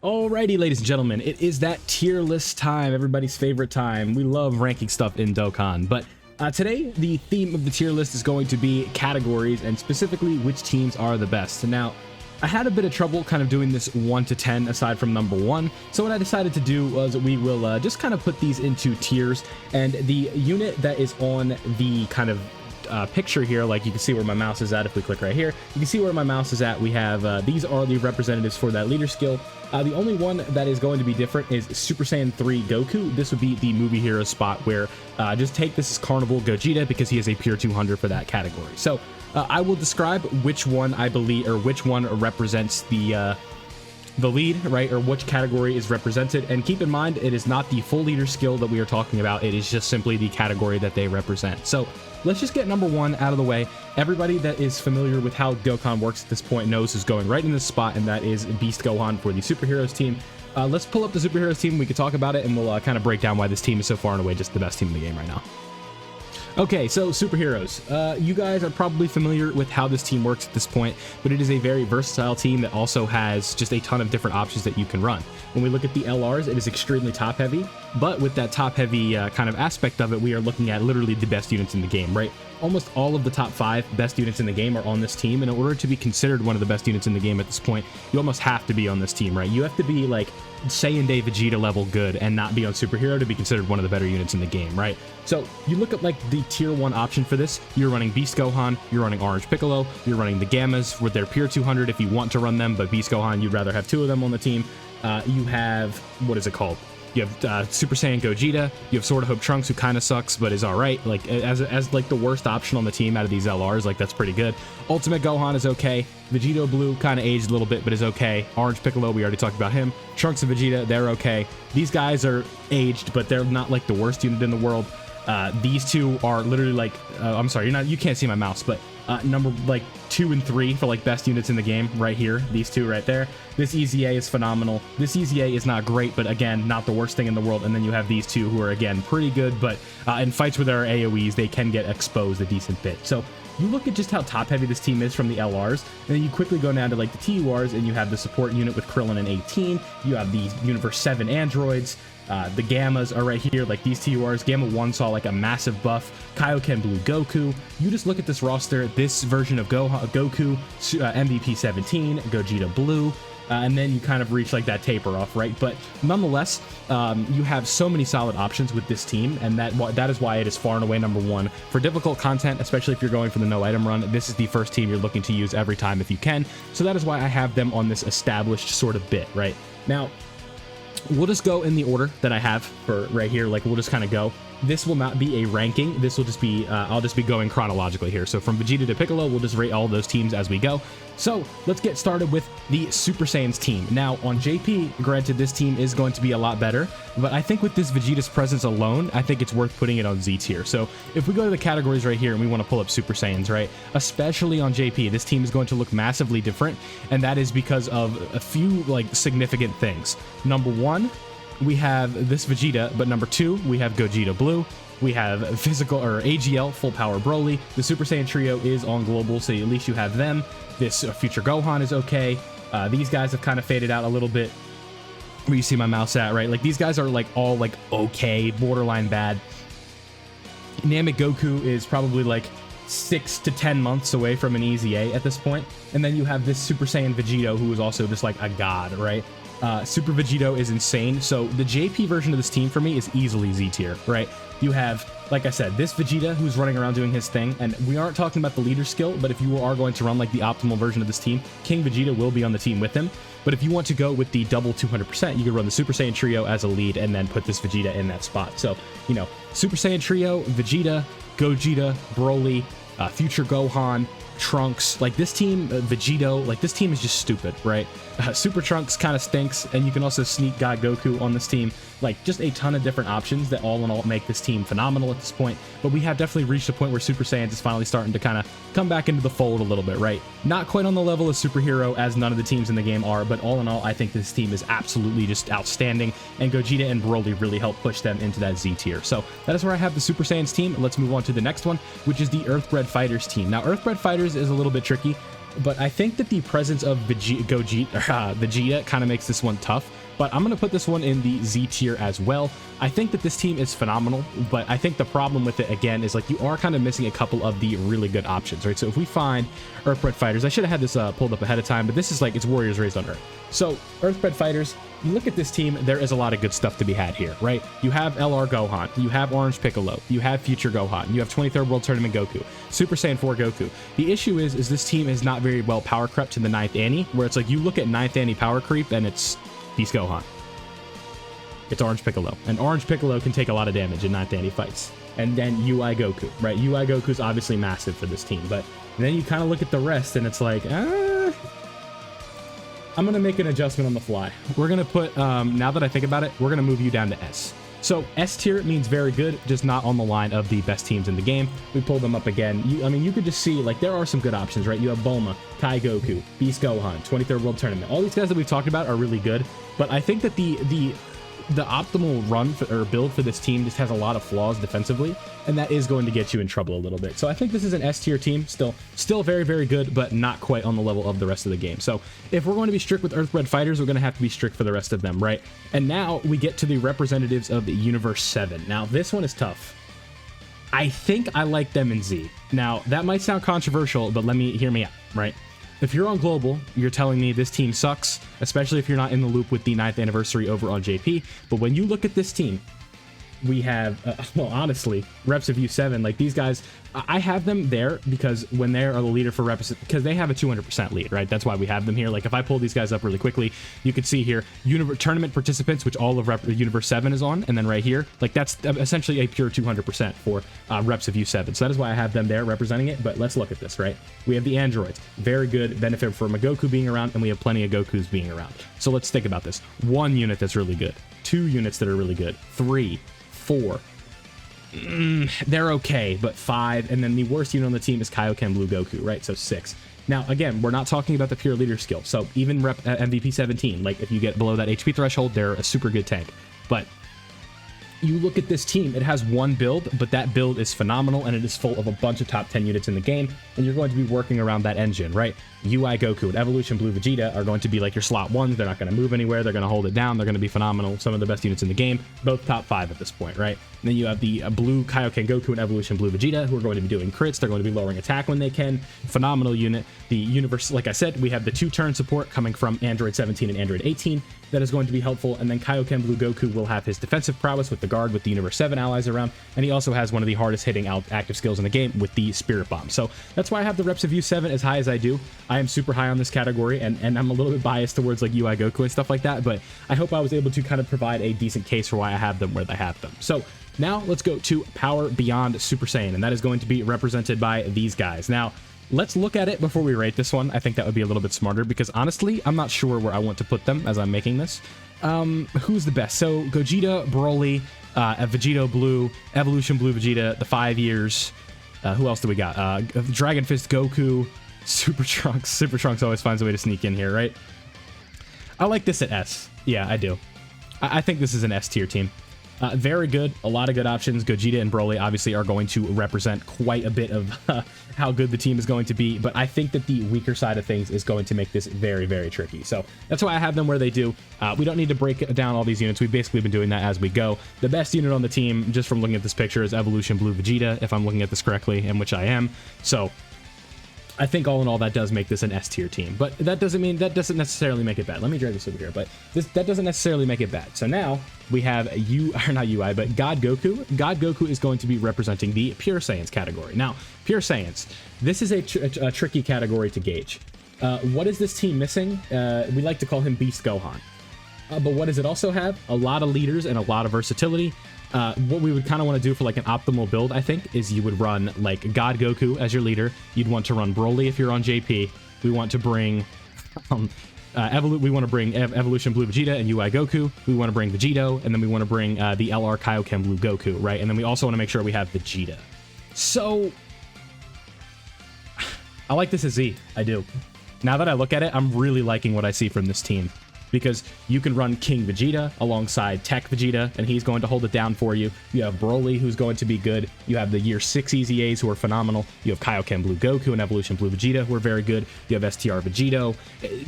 Alrighty, ladies and gentlemen, it is that tier list time, everybody's favorite time. We love ranking stuff in Dokkan, but today the theme of the tier list is going to be categories and specifically which teams are the best. Now, I had a bit of trouble kind of doing this 1 to 10 aside from number 1, so what I decided to do was we will just kind of put these into tiers, and the unit that is on the kind of picture here, like you can see where my mouse is at. If we click right here, you can see where my mouse is at. We have these are the representatives for that leader skill. The only one that is going to be different is Super Saiyan 3 Goku. This would be the movie hero spot where just take this as Carnival Gogeta because he is a pure 200 for that category. So I will describe which one I believe, or which one represents the lead, right, or which category is represented. And keep in mind, it is not the full leader skill that we are talking about. It is just simply the category that they represent. So let's just get number 1 out of the way. Everybody that is familiar with how Dokkan works at this point knows who's going right in this spot, and that is Beast Gohan for the Superheroes team. Let's pull up the Superheroes team. We can talk about it, and we'll kind of break down why this team is so far and away just the best team in the game right now. Okay, so superheroes. You guys are probably familiar with how this team works at this point, but it is a very versatile team that also has just a ton of different options that you can run. When we look at the LRs, it is extremely top heavy, but with that top heavy kind of aspect of it, we are looking at literally the best units in the game, right? Almost all of the top 5 best units in the game are on this team, and in order to be considered one of the best units in the game at this point, you almost have to be on this team, right? You have to be like Saiyan Day Vegeta level good and not be on superhero to be considered one of the better units in the game, right? So you look at like the tier 1 option for this, you're running Beast Gohan, you're running Orange Piccolo, you're running the Gammas with their pure 200 if you want to run them, but Beast Gohan, you'd rather have 2 of them on the team. You have, what is it called? You have Super Saiyan Gogeta, you have Sword of Hope Trunks, who kind of sucks, but is alright, like, as like the worst option on the team out of these LRs, like, that's pretty good. Ultimate Gohan is okay. Vegito Blue kind of aged a little bit, but is okay. Orange Piccolo, we already talked about him. Trunks and Vegeta, they're okay. These guys are aged, but they're not, like, the worst unit in the world. These two are literally, like, I'm sorry, you can't see my mouse, but number, like, 2 and 3 for, like, best units in the game right here. These two right there. This EZA is phenomenal. This EZA is not great, but again, not the worst thing in the world. And then you have these two who are, again, pretty good, but in fights where there are AoEs, they can get exposed a decent bit. So you look at just how top heavy this team is from the LRs, and then you quickly go down to like the TURs, and you have the support unit with Krillin and 18. You have the Universe 7 androids. The Gammas are right here, like these TURs. Gamma 1 saw like a massive buff. Kaioken Blue Goku. You just look at this roster, this version of Goku, MVP 17, Gogeta Blue, and then you kind of reach like that taper off, right? But nonetheless, you have so many solid options with this team, and that is why it is far and away number 1. For difficult content, especially if you're going for the no item run, this is the first team you're looking to use every time if you can. So that is why I have them on this established sort of bit, right? Now, we'll just go in the order that I have for right here. Like, we'll just kind of go. This will not be a ranking. This will just be, I'll just be going chronologically here. So from Vegeta to Piccolo, we'll just rate all those teams as we go. So let's get started with the Super Saiyans team. Now on JP, granted, this team is going to be a lot better, but I think with this Vegeta's presence alone, I think it's worth putting it on Z tier. So if we go to the categories right here and we want to pull up Super Saiyans, right, especially on JP, this team is going to look massively different. And that is because of a few like significant things. Number 1, we have this Vegeta, but number 2, we have Gogeta Blue. We have physical or AGL full power Broly. The Super Saiyan trio is on global, so at least you have them. This future Gohan is okay. These guys have kind of faded out a little bit. Where you see my mouse at, right? Like these guys are like all like okay, borderline bad. Namek Goku is probably like 6 to 10 months away from an EZA at this point. And then you have this Super Saiyan Vegito, who is also just like a god, right? Super Vegito is insane. So the JP version of this team for me is easily Z tier, right? You have, like I said, this Vegeta who's running around doing his thing, and we aren't talking about the leader skill, but if you are going to run like the optimal version of this team, King Vegeta will be on the team with him. But if you want to go with the double 200%, you can run the Super Saiyan trio as a lead and then put this Vegeta in that spot. So, you know, Super Saiyan trio, Vegeta, Gogeta, Broly, future Gohan, Trunks, like this team, Vegito, like this team is just stupid, right? Super Trunks kind of stinks, and you can also sneak God Goku on this team. Like, just a ton of different options that all in all make this team phenomenal at this point. But we have definitely reached a point where Super Saiyans is finally starting to kind of come back into the fold a little bit, right? Not quite on the level of Superhero, as none of the teams in the game are, but all in all, I think this team is absolutely just outstanding, and Gogeta and Broly really help push them into that Z tier. So that is where I have the Super Saiyans team. Let's move on to the next one, which is the Earthbred Fighters team. Now, Earthbred Fighters is a little bit tricky. but I think that the presence of Vegeta kind of makes this one tough. But I'm going to put this one in the Z tier as well. I think that this team is phenomenal, but I think the problem with it, again, is like you are kind of missing a couple of the really good options, right? So if we find Earthbred Fighters, I should have had this pulled up ahead of time, but this is like, it's Warriors Raised on Earth. So Earthbred Fighters, you look at this team, there is a lot of good stuff to be had here, right? You have LR Gohan, you have Orange Piccolo, you have Future Gohan, you have 23rd World Tournament Goku, Super Saiyan 4 Goku. The issue is this team is not very well power crept to the 9th Annie, where it's like you look at 9th Annie power creep and it's Beast Gohan. It's Orange Piccolo, and Orange Piccolo can take a lot of damage in 9th Annie fights. And then UI Goku, right? UI Goku is obviously massive for this team, but then you kind of look at the rest and it's like, I'm going to make an adjustment on the fly. We're going to put, now that I think about it, we're going to move you down to S. So S tier means very good, just not on the line of the best teams in the game. We pulled them up again. I mean, you could just see, like, there are some good options, right? You have Bulma, Kai Goku, Beast Gohan, 23rd World Tournament. All these guys that we've talked about are really good, but I think that the optimal run or build for this team just has a lot of flaws defensively, and that is going to get you in trouble a little bit. So I think this is an S tier team, still very, very good, but not quite on the level of the rest of the game. So if we're going to be strict with Earthbred Fighters, we're going to have to be strict for the rest of them, right? And now we get to the representatives of the Universe 7. Now this one is tough. I think I like them in Z. Now that might sound controversial, but hear me out, right? If you're on Global, you're telling me this team sucks, especially if you're not in the loop with the 9th anniversary over on JP. But when you look at this team, we have, well, honestly, reps of U7, like these guys, I have them there because when they are the leader for reps, because they have a 200% lead, right? That's why we have them here. Like if I pull these guys up really quickly, you can see here, tournament participants, which all of Universe 7 is on, and then right here, like that's essentially a pure 200% for reps of U7. So that is why I have them there representing it. But let's look at this, right? We have the androids, very good, benefit from a Goku being around, and we have plenty of Gokus being around. So let's think about this. 1 unit that's really good, 2 units that are really good, 3, 4. They're okay, but 5, and then the worst unit on the team is Kaioken Blue Goku, right? So 6. Now, again, we're not talking about the pure leader skill. So even rep MVP 17, like if you get below that HP threshold, they're a super good tank. But you look at this team, it has 1 build, but that build is phenomenal, and it is full of a bunch of top 10 units in the game, and you're going to be working around that engine, right? UI Goku and Evolution Blue Vegeta are going to be like your slot 1s. They're not going to move anywhere. They're going to hold it down. They're going to be phenomenal. Some of the best units in the game, both top 5 at this point, right? And then you have the Blue Kaioken Goku and Evolution Blue Vegeta, who are going to be doing crits. They're going to be lowering attack when they can. Phenomenal unit. The universe, like I said, we have the 2-turn support coming from Android 17 and Android 18. That is going to be helpful. And then Kaioken Blue Goku will have his defensive prowess with the guard with the Universe 7 allies around. And he also has one of the hardest hitting active skills in the game with the Spirit Bomb. So that's why I have the reps of U7 as high as I do. I am super high on this category, and I'm a little bit biased towards like UI Goku and stuff like that, but I hope I was able to kind of provide a decent case for why I have them where I have them. So now let's go to Power Beyond Super Saiyan, and that is going to be represented by these guys. Now, let's look at it before we rate this one. I think that would be a little bit smarter because honestly, I'm not sure where I want to put them as I'm making this. Who's the best? So Gogeta, Broly, Vegito Blue, Evolution Blue Vegeta, the 5 years. Who else do we got? Dragon Fist Goku, Super Trunks. Super Trunks always finds a way to sneak in here, right? I like this at S. Yeah, I do. I think this is an S tier team. Very good. A lot of good options. Gogeta and Broly obviously are going to represent quite a bit of how good the team is going to be, but I think that the weaker side of things is going to make this very, very tricky. So that's why I have them where they do. We don't need to break down all these units. We've basically been doing that as we go. The best unit on the team, just from looking at this picture, is Evolution Blue Vegeta, if I'm looking at this correctly, and which I am. So I think all in all, that does make this an S tier team, but that doesn't necessarily make it bad. Let me drag this over here, but that doesn't necessarily make it bad. So now we have not UI, but God Goku. God Goku is going to be representing the Pure Saiyans category. Now, Pure Saiyans, this is a tricky category to gauge. What is this team missing? We like to call him Beast Gohan. But what does it also have? A lot of leaders and a lot of versatility. What we would kind of want to do for like an optimal build, I think, is you would run like God Goku as your leader. You'd want to run Broly if you're on JP. We want to bring Evolution Blue Vegeta and UI Goku. We want to bring Vegito, and then we want to bring the LR Kaioken Blue Goku, right? And then we also want to make sure we have Vegeta. So I like this as Z. I do. Now that I look at it, I'm really liking what I see from this team. because you can run King Vegeta alongside Tech Vegeta, and he's going to hold it down for you. You have Broly, who's going to be good. You have the Year 6 EZAs, who are phenomenal. You have Kaioken Blue Goku and Evolution Blue Vegeta, who are very good. You have STR Vegito.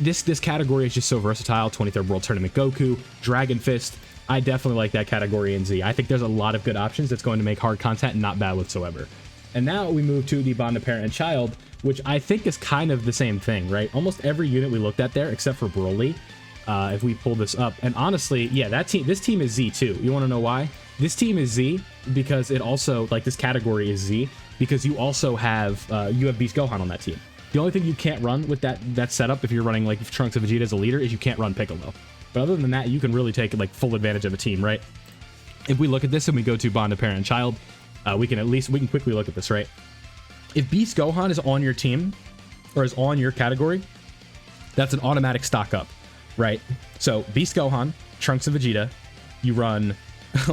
This category is just so versatile. 23rd World Tournament Goku, Dragon Fist. I definitely like that category in Z. I think there's a lot of good options that's going to make hard content not bad whatsoever. And now we move to the Bond of Parent and Child, which I think is kind of the same thing, right? Almost every unit we looked at there, except for Broly, if we pull this up. And honestly, yeah, this team is Z too. You want to know why? This team is Z because it also, like, this category is Z because you also have, you have Beast Gohan on that team. The only thing you can't run with that setup, if you're running, like, Trunks of Vegeta as a leader, is you can't run Piccolo. But other than that, you can really take, like, full advantage of a team, right? If we look at this and we go to Bond of Parent and Child, we can quickly look at this, right? If Beast Gohan is on your team, or is on your category, that's an automatic stock up, right? So Beast Gohan, Trunks of Vegeta, you run,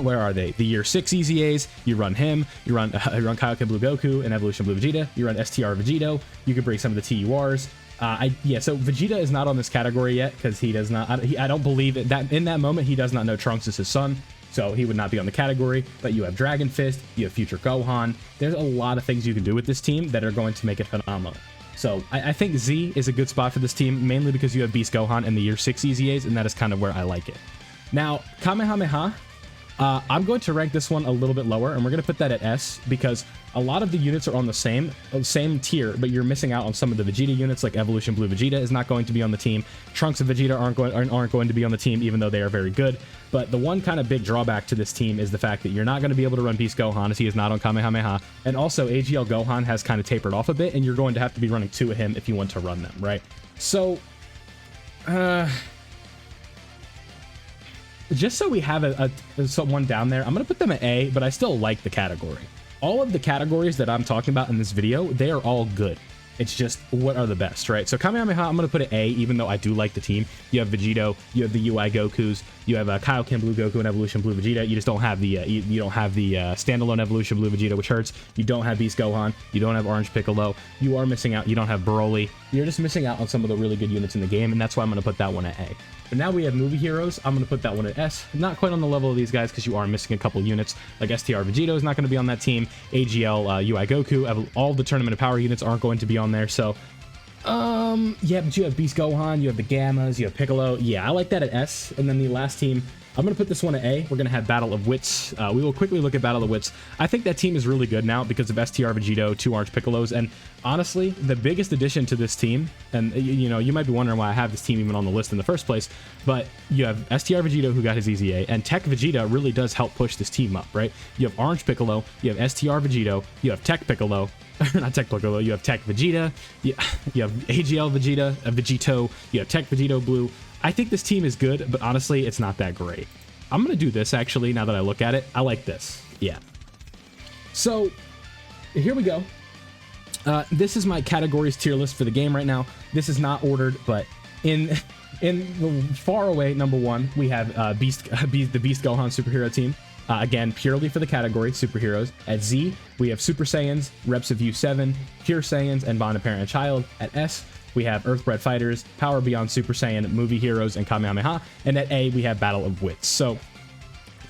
where are they? The Year 6 EZAs, you run him, you run Kaioken Blue Goku and Evolution Blue Vegeta, you run STR Vegito, you can bring some of the TURs. So Vegeta is not on this category yet because he does not, I don't believe it, that in that moment he does not know Trunks is his son, so he would not be on the category. But you have Dragon Fist, you have Future Gohan. There's a lot of things you can do with this team that are going to make it phenomenal. So I think Z is a good spot for this team, mainly because you have Beast Gohan and the Year 6 EZAs, and that is kind of where I like it. Now, Kamehameha, I'm going to rank this one a little bit lower, and we're going to put that at S, because a lot of the units are on the same tier, but you're missing out on some of the Vegeta units, like Evolution Blue Vegeta is not going to be on the team. Trunks of Vegeta aren't going to be on the team, even though they are very good. But the one kind of big drawback to this team is the fact that you're not going to be able to run Beast Gohan, as he is not on Kamehameha, and also AGL Gohan has kind of tapered off a bit, and you're going to have to be running two of him if you want to run them, right? So, just so we have someone down there, I'm going to put them at A, but I still like the category. All of the categories that I'm talking about in this video, they are all good. It's just, what are the best, right? So Kamehameha, I'm going to put it A, even though I do like the team. You have Vegito, you have the UI Gokus, you have Kaioken Blue Goku and Evolution Blue Vegeta. You just don't have the you don't have the standalone Evolution Blue Vegeta, which hurts. You don't have Beast Gohan. You don't have Orange Piccolo. You are missing out. You don't have Broly. You're just missing out on some of the really good units in the game, and that's why I'm going to put that one at A. But now we have movie heroes. I'm going to put that one at S. Not quite on the level of these guys because you are missing a couple units. Like STR Vegito is not going to be on that team. AGL UI Goku. All the Tournament of Power units aren't going to be on there. So, yeah, but you have Beast Gohan. You have the Gammas. You have Piccolo. Yeah, I like that at S. And then the last team, I'm going to put this one at A. We're going to have Battle of Wits. We will quickly look at Battle of Wits. I think that team is really good now because of STR Vegito, 2 Orange Piccolos, and honestly, the biggest addition to this team, and you know, you might be wondering why I have this team even on the list in the first place, but you have STR Vegito, who got his EZA, and Tech Vegeta really does help push this team up, right? You have Orange Piccolo, you have STR Vegito, you have Tech Piccolo, not Tech Piccolo, you have Tech Vegeta, you have AGL Vegeta, Vegito, you have Tech Vegito Blue. I think this team is good, but honestly, it's not that great. I'm going to do this, actually, now that I look at it. I like this. Yeah. So, here we go. This is my categories tier list for the game right now. This is not ordered, but in the far away number 1, we have the Beast Gohan superhero team. Again, purely for the category, superheroes. At Z, we have Super Saiyans, Reps of U7, Pure Saiyans, and Bond of Parent and Child. At S, we have Earthbred Fighters, Power Beyond Super Saiyan, Movie Heroes, and Kamehameha. And at A, we have Battle of Wits. So,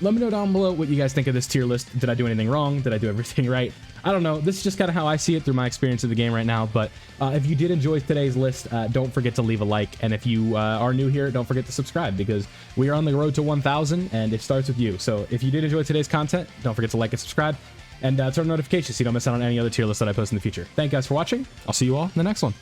let me know down below what you guys think of this tier list. Did I do anything wrong? Did I do everything right? I don't know. This is just kind of how I see it through my experience of the game right now. But if you did enjoy today's list, don't forget to leave a like. And if you are new here, don't forget to subscribe, because we are on the road to 1,000 and it starts with you. So if you did enjoy today's content, don't forget to like and subscribe and turn on notifications so you don't miss out on any other tier list that I post in the future. Thank you guys for watching. I'll see you all in the next one.